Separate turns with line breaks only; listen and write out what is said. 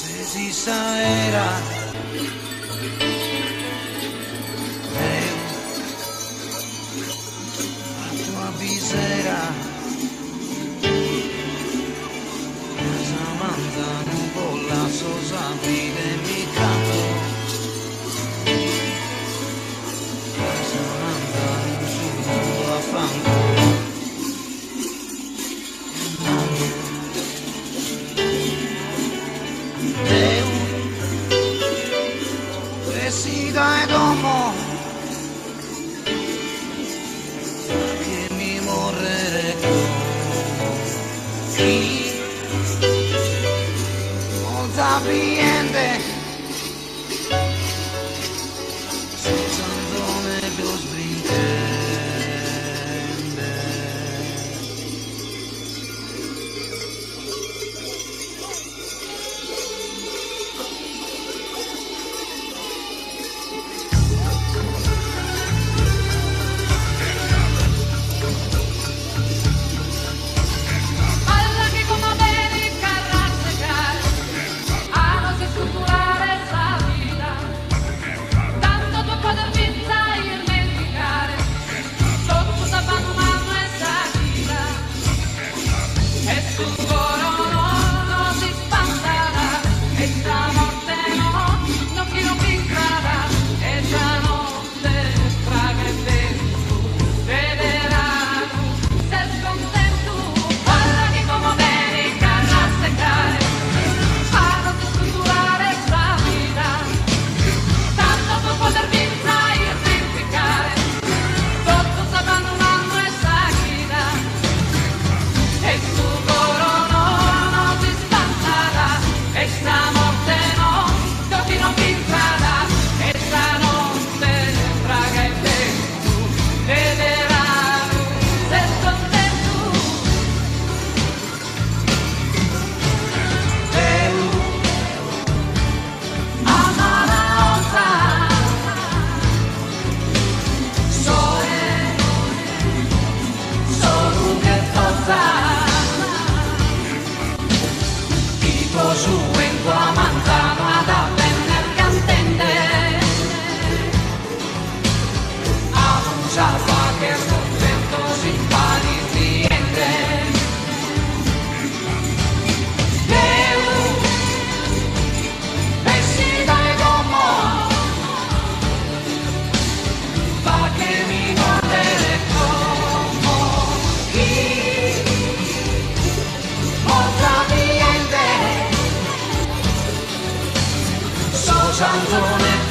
Esista era la tua visera, Samantha un po' la sosa vive mi canto, Samantha sul mondo a fango. Vestita e domo che mi morrere qui molta gente soltanto nebbio sbrintende. Su en tua manzana da tener cantende a un salvaje contento sin pan y cliente vestida e como pa que mi morrere como y otra cliente Santo nel